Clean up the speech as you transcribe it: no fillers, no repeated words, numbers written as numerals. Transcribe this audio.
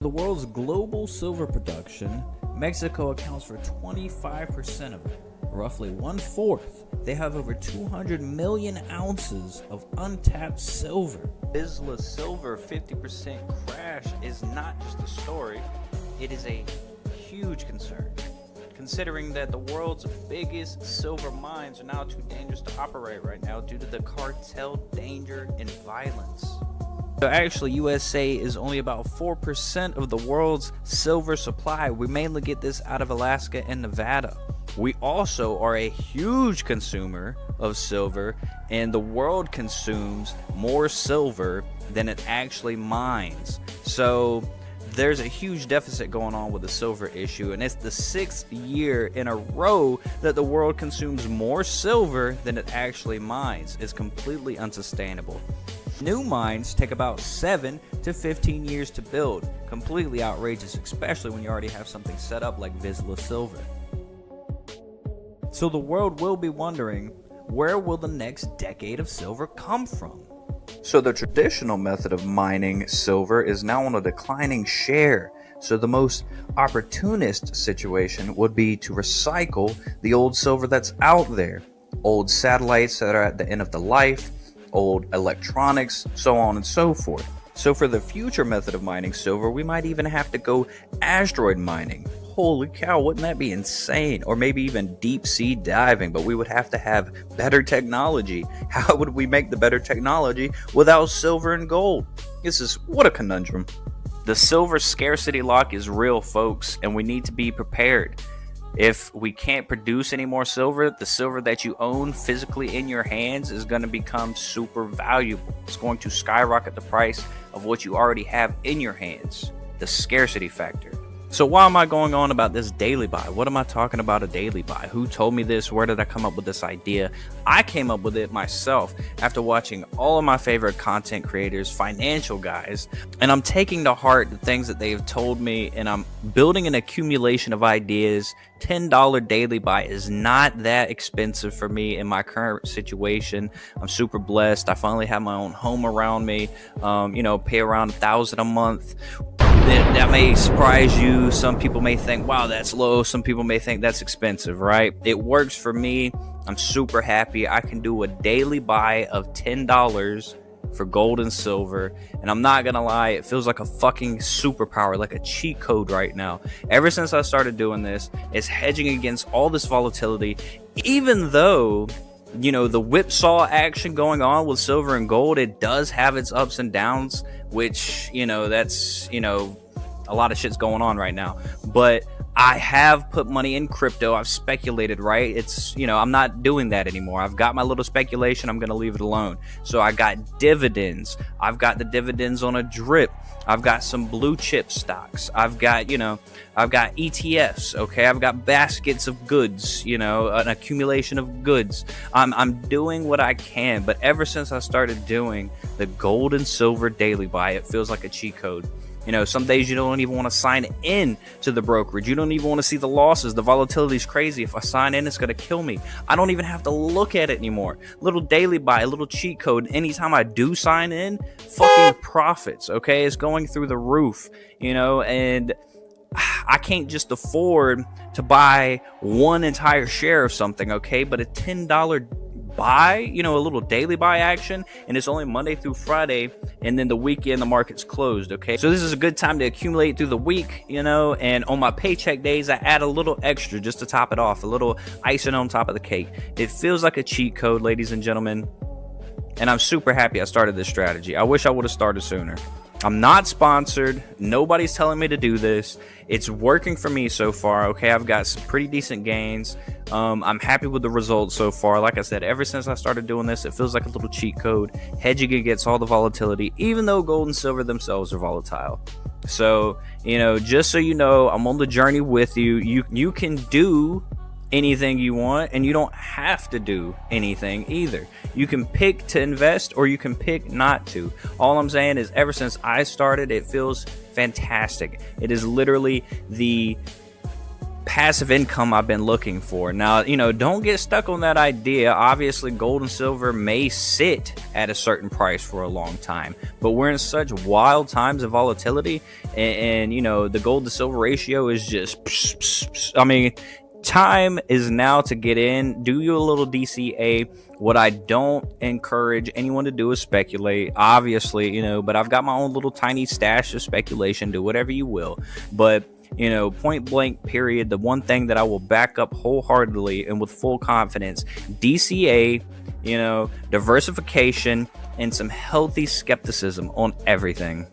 The world's global silver production, Mexico accounts for 25% of it, roughly one-fourth. They have over 200 million ounces of untapped silver. Vizsla Silver 50% crash is not just a story, it is a huge concern, considering that the world's biggest silver mines are now too dangerous to operate right now due to the cartel danger and violence. So actually, USA is only about 4% of the world's silver supply. We mainly get this out of Alaska and Nevada. We also are a huge consumer of silver, and the world consumes more silver than it actually mines. So there's a huge deficit going on with the silver issue, and it's the 6th year in a row that the world consumes more silver than it actually mines. It's completely unsustainable. New mines take about 7 to 15 years to build. Completely outrageous, especially when you already have something set up like Vizsla Silver. So the world will be wondering, where will the next decade of silver come from? So the traditional method of mining silver is now on a declining share. So the most opportunist situation would be to recycle the old silver that's out there. Old satellites that are at the end of the life, old electronics, so on and so forth. So for the future method of mining silver, we might even have to go asteroid mining. Holy cow, wouldn't that be insane? Or maybe even deep sea diving, but we would have to have better technology. How would we make the better technology without silver and gold? What a conundrum. The silver scarcity lock is real, folks, and we need to be prepared. If we can't produce any more silver, the silver that you own physically in your hands is going to become super valuable. It's going to skyrocket the price of what you already have in your hands. The scarcity factor. So why am I going on about this daily buy? What am I talking about a daily buy? Who told me this? Where did I come up with this idea? I came up with it myself after watching all of my favorite content creators, financial guys, and I'm taking to heart the things that they've told me, and I'm building an accumulation of ideas. $10 daily buy is not that expensive for me in my current situation. I'm super blessed. I finally have my own home around me. Pay around $1,000 a month. That may surprise you. Some people may think, wow, that's low. Some people may think that's expensive, right? It works for me. I'm super happy. I can do a daily buy of $10 for gold and silver. And I'm not gonna lie, it feels like a fucking superpower, like a cheat code right now. Ever since I started doing this, it's hedging against all this volatility, even though the whipsaw action going on with silver and gold, it does have its ups and downs, which, that's, a lot of shit's going on right now. But I have put money in crypto. I've speculated, right? It's, I'm not doing that anymore. I've got my little speculation. I'm going to leave it alone. So I got dividends. I've got the dividends on a drip. I've got some blue chip stocks. I've got ETFs. Okay. I've got baskets of goods, an accumulation of goods. I'm doing what I can, but ever since I started doing the gold and silver daily buy, it feels like a cheat code. Some days you don't even want to sign in to the brokerage. You don't even want to see the losses. The volatility is crazy. If I sign in, it's going to kill me. I don't even have to look at it anymore. Little daily buy, a little cheat code. Anytime I do sign in, fucking profits, okay? It's going through the roof, and I can't just afford to buy one entire share of something, okay? But a $10 buy, a little daily buy action, and it's only Monday through Friday, and then the weekend the market's closed, okay? So this is a good time to accumulate through the week, and on my paycheck days I add a little extra just to top it off, a little icing on top of the cake. It feels like a cheat code, ladies and gentlemen, and I'm super happy I started this strategy. I wish I would have started sooner. I'm not sponsored. Nobody's telling me to do this. It's working for me so far. Okay, I've got some pretty decent gains. I'm happy with the results so far. Like I said, ever since I started doing this, it feels like a little cheat code, hedging against all the volatility, even though gold and silver themselves are volatile. So, just so you know, I'm on the journey with you. You can do anything you want, and you don't have to do anything either. You can pick to invest, or you can pick not to. All I'm saying is, ever since I started, it feels fantastic. It is literally the passive income I've been looking for. Now, don't get stuck on that idea. Obviously, gold and silver may sit at a certain price for a long time, but we're in such wild times of volatility, and the gold to silver ratio is just, I mean, time is now to get in, do you a little DCA. What I don't encourage anyone to do is speculate, obviously, but I've got my own little tiny stash of speculation. Do whatever you will, but point blank period, the one thing that I will back up wholeheartedly and with full confidence: DCA, diversification, and some healthy skepticism on everything.